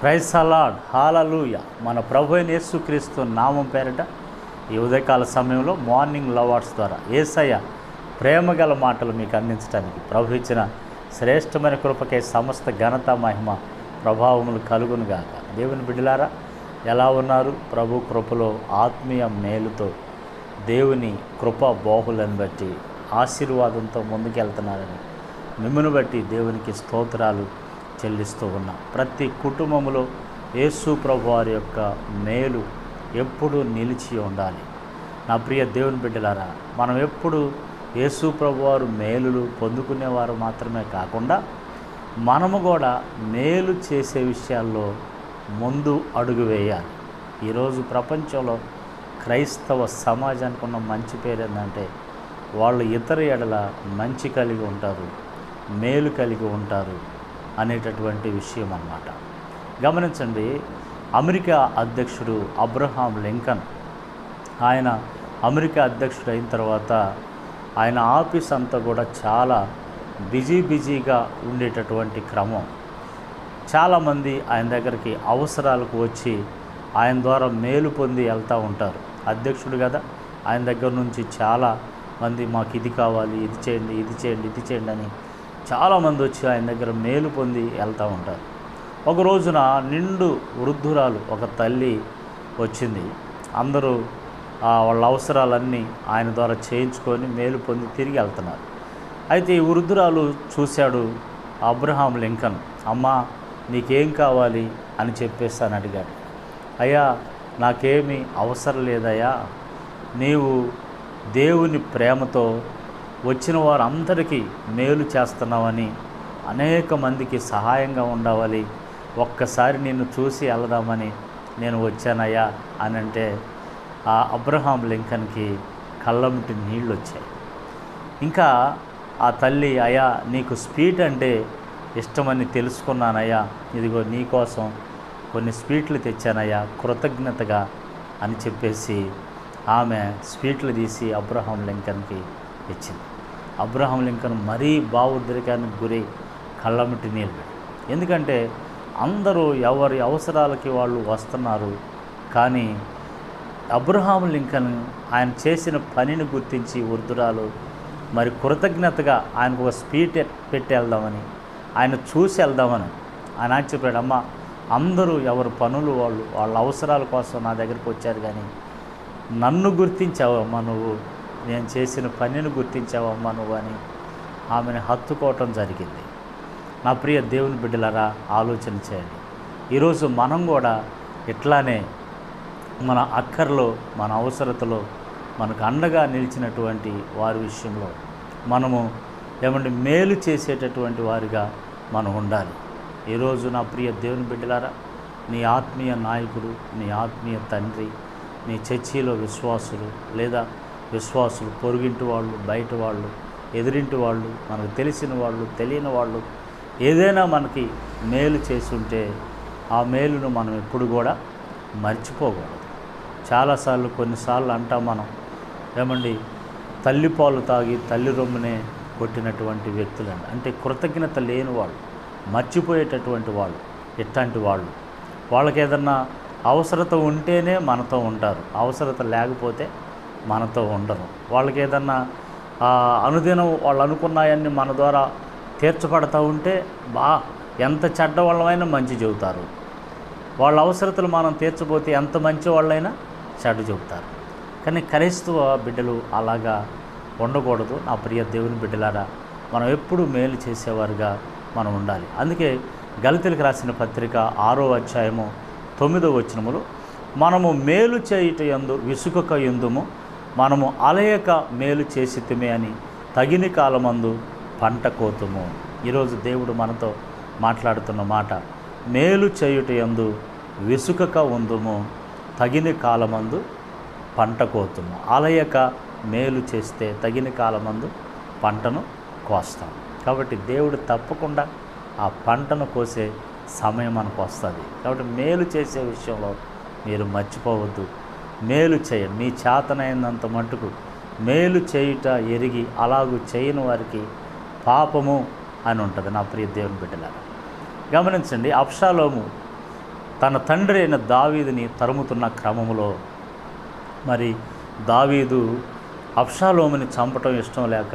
Praise the lord, హల్లెలూయా. మన ప్రభు అయిన యేసుక్రీస్తు నామం పేరిట ఈ ఉదయకాల సమయంలో మార్నింగ్ లవ్ వర్డ్స్ ద్వారా యేసయ్య ప్రేమగల మాటలు మీకు అందించడానికి ప్రభు ఇచ్చిన శ్రేష్టమైన కృపకే సమస్త ఘనత మహిమ ప్రభావములు కలుగునుగాక. దేవుని బిడ్డలారా, ఎలా ఉన్నారు? ప్రభు కృపలో ఆత్మీయ మేలుతో దేవుని కృప బాహులను బట్టి ఆశీర్వాదంతో ముందుకెళ్తున్నారని మిమ్మల్ని బట్టి దేవునికి స్తోత్రాలు చెల్లిస్తూ ఉన్నాం. ప్రతి కుటుంబంలో యేసు ప్రభు వారి యొక్క మేలు ఎప్పుడు నిలిచి ఉండాలి. నా ప్రియ దేవుని బిడ్డలారా, మనం ఎప్పుడు యేసు ప్రభు వారు మేలులు పొందుకునేవారు మాత్రమే కాకుండా మనము కూడా మేలు చేసే విషయాల్లో ముందు అడుగు వేయాలి. ఈరోజు ప్రపంచంలో క్రైస్తవ సమాజానికి ఉన్న మంచి పేరు ఏంటంటే వాళ్ళు ఇతర ఎడల మంచి కలిగి ఉంటారు, మేలు కలిగి ఉంటారు అనేటటువంటి విషయం అన్నమాట. గమనించండి, అమెరికా అధ్యక్షుడు అబ్రహాం లింకన్, ఆయన అమెరికా అధ్యక్షుడు అయిన తర్వాత ఆయన ఆఫీస్ అంతా కూడా చాలా బిజీగా ఉండేటటువంటి క్రమం. చాలామంది ఆయన దగ్గరికి అవసరాలకు వచ్చి ఆయన ద్వారా మేలు పొంది వెళ్తూ ఉంటారు. అధ్యక్షుడు కదా, ఆయన దగ్గర నుంచి చాలా మంది మాకు ఇది కావాలి, ఇది చేయండి, ఇది చేయండి, ఇది చేయండి అని చాలామంది వచ్చి ఆయన దగ్గర మేలు పొంది వెళ్తూ ఉంటారు. ఒక రోజున నిండు వృద్ధురాలు ఒక తల్లి వచ్చింది. అందరూ వాళ్ళ అవసరాలన్నీ ఆయన ద్వారా చేయించుకొని మేలు పొంది తిరిగి వెళ్తున్నారు. అయితే ఈ వృద్ధురాలు చూశాడు అబ్రహాం లింకన్. అమ్మా, నీకేం కావాలి అని చెప్పేసి అని అడిగాడు. అయ్యా, నాకేమీ అవసరం లేదయ్యా, నీవు దేవుని ప్రేమతో వచ్చిన వారందరికీ మేలు చేస్తున్నావని, అనేక మందికి సహాయంగా ఉండవాలి, ఒక్కసారి నిన్ను చూసి వెళదామని నేను వచ్చానయ్యా అని అంటే ఆ అబ్రహాం లింకన్కి కళ్ళమిటి నీళ్ళు వచ్చాయి. ఇంకా ఆ తల్లి, అయ్యా నీకు స్వీట్ అంటే ఇష్టమని తెలుసుకున్నానయ్యా, ఇదిగో నీకోసం కొన్ని స్వీట్లు తెచ్చానయ్యా కృతజ్ఞతగా అని చెప్పేసి ఆమె స్వీట్లు తీసి అబ్రహాం లింకన్కి ఇచ్చింది. అబ్రహాం లింకన్ మరీ భావోద్రేకానికి గురై కళ్ళమిటి నీళ్ళు. ఎందుకంటే అందరూ ఎవరి అవసరాలకి వాళ్ళు వస్తున్నారు, కానీ అబ్రహాం లింకన్ ఆయన చేసిన పనిని గుర్తించి వృద్ధురాలు మరి కృతజ్ఞతగా ఆయనకు ఒక స్వీట్ పెట్టి వెళ్దామని, ఆయన చూసి వెళ్దామని ఆయన చెప్పాడు. అమ్మ, అందరూ ఎవరి పనులు వాళ్ళ అవసరాల కోసం నా దగ్గరికి వచ్చారు, కానీ నన్ను గుర్తించావమ్మా నువ్వు, నేను చేసిన పనిని గుర్తించావమ్మా నువ్వు అని ఆమెను హత్తుకోవటం జరిగింది. నా ప్రియ దేవుని బిడ్డలారా, ఆలోచన చేయండి. ఈరోజు మనం కూడా ఇట్లానే మన అక్కర్లో, మన అవసరతలో మనకు అండగా నిలిచినటువంటి వారి విషయంలో మనము మేలు చేసేటటువంటి వారిగా మనం ఉండాలి. ఈరోజు నా ప్రియ దేవుని బిడ్డలారా, నీ ఆత్మీయ నాయకుడు, నీ ఆత్మీయ తండ్రి, నీ చర్చిలో విశ్వాసులు లేదా విశ్వాసులు, పొరుగింటి వాళ్ళు, బయట వాళ్ళు, ఎదురింటి వాళ్ళు, మనకు తెలిసిన వాళ్ళు, తెలియని వాళ్ళు ఏదైనా మనకి మేలు చేసి ఉంటే ఆ మేలును మనం ఎప్పుడు కూడా మర్చిపోకూడదు. చాలాసార్లు కొన్నిసార్లు అంటాం మనం, తల్లిపాలు తాగి తల్లి రొమ్మునే కొట్టినటువంటి వ్యక్తులండి. అంటే కృతజ్ఞత లేని వాళ్ళు, మర్చిపోయేటటువంటి వాళ్ళు, ఇట్లాంటి వాళ్ళు. వాళ్ళకి ఏదన్నా అవసరత ఉంటేనే మనతో ఉంటారు, అవసరత లేకపోతే మనతో ఉండరు. వాళ్ళకి ఏదన్నా అనుదినం వాళ్ళు అనుకున్నాయన్నీ మన ద్వారా తీర్చబడతా ఉంటే ఎంత చెడ్డ వాళ్ళమైనా మంచి చెబుతారు. వాళ్ళ అవసరతలు మనం తీర్చబోతే ఎంత మంచి వాళ్ళైనా చెడ్డ చెబుతారు. కానీ క్రైస్తవ బిడ్డలు అలాగా ఉండకూడదు. నా ప్రియ దేవుని బిడ్డలారా, మనం ఎప్పుడూ మేలు చేసేవారుగా మనం ఉండాలి. అందుకే గలతీయులకు రాసిన పత్రిక 6వ అధ్యాయము 9వ వచనములో, మనము మేలు చేయుట యందు విసుకక యుందుము, మనము అలయక మేలు చేసితిమే అని తగిన కాలమందు పంట కోతుము. ఈరోజు దేవుడు మనతో మాట్లాడుతున్న మాట, మేలు చేయుట యందు విసుకక ఉందుము, తగిన కాలమందు పంట కోతుము. అలయక మేలు చేస్తే తగిన కాలమందు పంటను కోస్తాం. కాబట్టి దేవుడు తప్పకుండా ఆ పంటను కోసే సమయం మనకు వస్తుంది. కాబట్టి మేలు చేసే విషయంలో మీరు మర్చిపోవద్దు. మేలు చేయండి. మీ చేతనైనంత మట్టుకు మేలు చేయుట ఎరిగి అలాగూ చేయని వారికి పాపము అని ఉంటుంది. నా ప్రియ దేవుని బిడ్డలారా, గమనించండి, అబ్షాలోము తన తండ్రి అయిన దావీదుని తరుముతున్న క్రమంలో మరి దావీదు అబ్షాలోముని చంపటం ఇష్టం లేక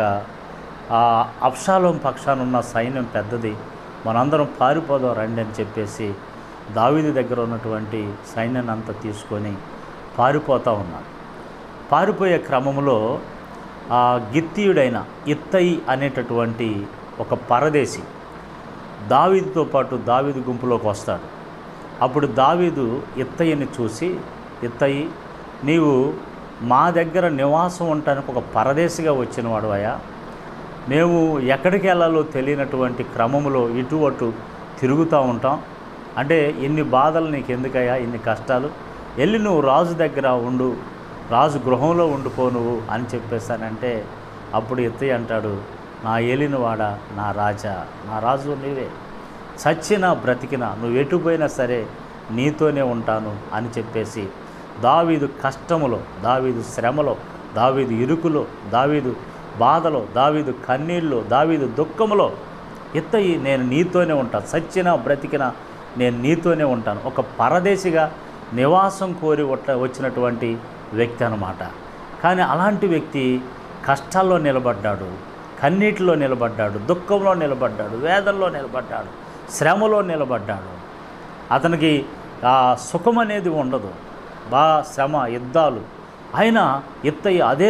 ఆ అబ్షాలోము పక్షాన ఉన్న సైన్యం పెద్దది, మనందరం పారిపోదాం రండి అని చెప్పేసి దావీదు దగ్గర ఉన్నటువంటి సైన్యాన్ని అంతా తీసుకొని పారిపోతూ ఉన్నాడు. పారిపోయే క్రమంలో ఆ గిత్తీయుడైన ఇత్తయి అనేటటువంటి ఒక పరదేశి దావీదుతో పాటు దావీదు గుంపులోకి వస్తాడు. అప్పుడు దావీదు ఇత్తయిని చూసి, ఇత్తయి, నీవు మా దగ్గర నివాసం ఉండటానికి ఒక పరదేశిగా వచ్చిన వాడువయ్యా, మేము ఎక్కడికి వెళ్ళాలో తెలియనటువంటి క్రమంలో ఇటు అటు తిరుగుతూ ఉంటాం, అంటే ఇన్ని బాధలు నీకు ఎందుకయ్యా, ఇన్ని కష్టాలు, వెళ్ళి నువ్వు రాజు దగ్గర ఉండు, రాజు గృహంలో ఉండిపో నువ్వు అని చెప్పేశానంటే అప్పుడు ఇత్తయి అంటాడు, నా ఏలినవాడ, నా రాజా, నా రాజు నీవే, చచ్చినా బ్రతికినా నువ్వు ఎటుపోయినా సరే నీతోనే ఉంటాను అని చెప్పేసి దావీదు కష్టములో, దావీదు శ్రమలో, దావీదు ఇరుకులో, దావీదు బాధలో, దావీదు కన్నీళ్ళు, దావీదు దుఃఖములో ఇత్తయి నేను నీతోనే ఉంటాను, చచ్చినా బ్రతికినా నేను నీతోనే ఉంటాను, ఒక పరదేశిగా నివాసం కోరి వచ్చినటువంటి వ్యక్తి అన్నమాట. కానీ అలాంటి వ్యక్తి కష్టాల్లో నిలబడ్డాడు, కన్నీటిలో నిలబడ్డాడు, దుఃఖంలో నిలబడ్డాడు, వేదనలో నిలబడ్డాడు, శ్రమలో నిలబడ్డాడు. అతనికి ఆ సుఖం అనేది ఉండదు, శ్రమ, యుద్ధాలు. అయినా ఇత్తయి అదే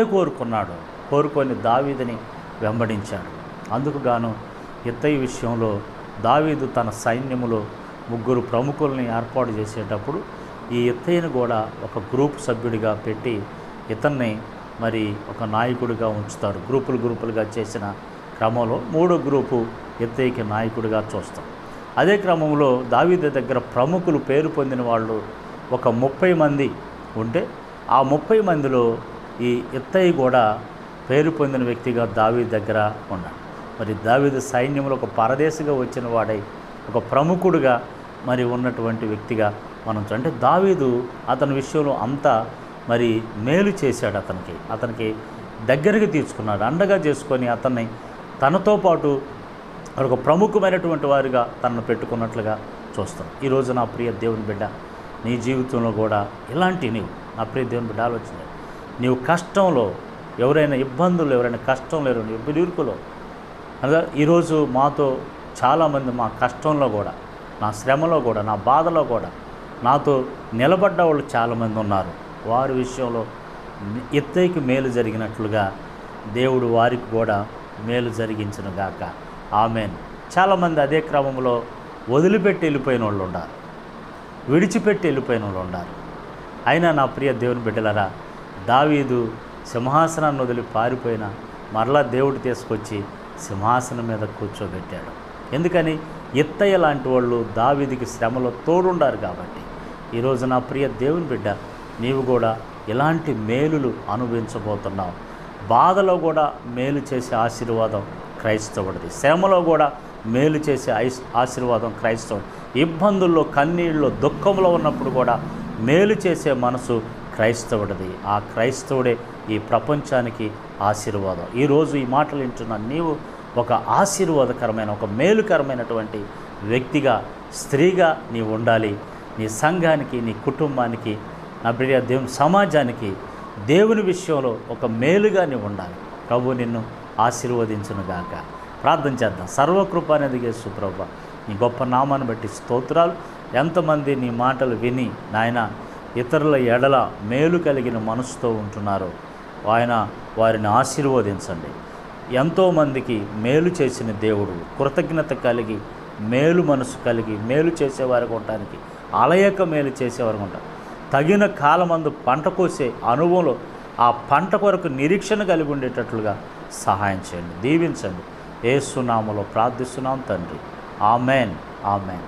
కోరుకొని దావీదుని వెంబడించాడు. అందుకు గాను ఇత్తయి విషయంలో దావీదు తన సైన్యములో 3 ప్రముఖుల్ని ఏర్పాటు చేసేటప్పుడు ఈ ఇత్తయిని కూడా ఒక గ్రూప్ సభ్యుడిగా పెట్టి ఇతన్ని మరి ఒక నాయకుడిగా ఉంచుతాడు. గ్రూపులుగా చేసిన క్రమంలో 3వ గ్రూపు ఇత్తయికి నాయకుడిగా చూస్తాం. అదే క్రమంలో దావీదు దగ్గర ప్రముఖులు పేరు పొందిన వాళ్ళు ఒక 30 మంది ఉంటే ఆ 30 మందిలో ఈ ఇత్తయి కూడా పేరు పొందిన వ్యక్తిగా దావీదు దగ్గర ఉన్నాడు. మరి దావీదు సైన్యంలో ఒక పరదేశిగా వచ్చిన వాడై ఒక ప్రముఖుడుగా మరి ఉన్నటువంటి వ్యక్తిగా మనం అంటే దావీదు అతని విషయంలో అంతా మరి మేలు చేశాడు, అతనికి దగ్గరికి తీసుకున్నాడు, అండగా చేసుకొని అతన్ని తనతో పాటు ఒక ప్రముఖమైనటువంటి వారిగా తనను పెట్టుకున్నట్లుగా చూస్తాం. ఈరోజు నా ప్రియ దేవుని బిడ్డ, నీ జీవితంలో కూడా ఇలాంటి నా ప్రియ దేవుని బిడ్డ ఆలోచన, నీవు కష్టంలో ఎవరైనా ఇబ్బందులు, ఎవరైనా కష్టంలో, ఎవరైనా ఇరుకులో, అనగా ఈరోజు మాతో చాలామంది మా కష్టంలో కూడా, నా శ్రమలో కూడా, నా బాధలో కూడా నాతో నిలబడ్డ వాళ్ళు చాలామంది ఉన్నారు. వారి విషయంలో ఇత్తయికి మేలు జరిగినట్లుగా దేవుడు వారికి కూడా మేలు జరిగించును గాక. ఆమెన్. చాలామంది అదే క్రమంలో వదిలిపెట్టి వెళ్ళిపోయిన వాళ్ళు ఉన్నారు, విడిచిపెట్టి వెళ్ళిపోయిన వాళ్ళు ఉన్నారు. అయినా నా ప్రియ దేవుని బిడ్డలరా, దావీదు సింహాసనాన్ని వదిలి పారిపోయినా మరలా దేవుడు తీసుకొచ్చి సింహాసనం మీద కూర్చోబెట్టాడు. ఎందుకని? ఇత్తయ్య లాంటి వాళ్ళు దావీదుకి శ్రమలో తోడుండారు కాబట్టి. ఈరోజు నా ప్రియ దేవుని బిడ్డ, నీవు కూడా ఇలాంటి మేలులు అనుభవించబోతున్నావు. బాధలో కూడా మేలు చేసే ఆశీర్వాదం క్రైస్తవుడిది, శ్రమలో కూడా మేలు చేసే ఆశీర్వాదం క్రైస్తవుడు, ఇబ్బందుల్లో, కన్నీళ్ళలో, దుఃఖంలో ఉన్నప్పుడు కూడా మేలు చేసే మనసు క్రైస్తవుడిది. ఆ క్రైస్తవుడే ఈ ప్రపంచానికి ఆశీర్వాదం. ఈరోజు ఈ మాటలు వింటున్న నీవు ఒక ఆశీర్వాదకరమైన, ఒక మేలుకరమైనటువంటి వ్యక్తిగా, స్త్రీగా నీవు ఉండాలి. నీ సంఘానికి, నీ కుటుంబానికి, నా ప్రియ దేవుని సమాజానికి దేవుని విషయంలో ఒక మేలుగా నీవు ఉండాలి. ప్రభు నిన్ను ఆశీర్వదించునుగాక. ప్రార్థన చేద్దాం. సర్వకృపానిధి యేసు ప్రభువా, నీ గొప్ప నామాన్ని బట్టి స్తోత్రాలు. ఎంతమంది నీ మాటలు విని నాయన ఇతరుల ఎడల మేలు కలిగిన మనసుతో ఉంటున్నారో ఆయన వారిని ఆశీర్వదించండి. ఎంతోమందికి మేలు చేసిన దేవుడు, కృతజ్ఞత కలిగి, మేలు మనసు కలిగి, మేలు చేసేవారికి ఉండటానికి, అలయక మేలు చేసేవారికి ఉంటారు. తగిన కాలమందు పంట కోసే అనుభవంలో ఆ పంట కొరకు నిరీక్షణ కలిగి ఉండేటట్లుగా సహాయం చేయండి, దీవించండి. యేసు నామములో ప్రార్థిస్తున్నాం తండ్రి. Amen, amen.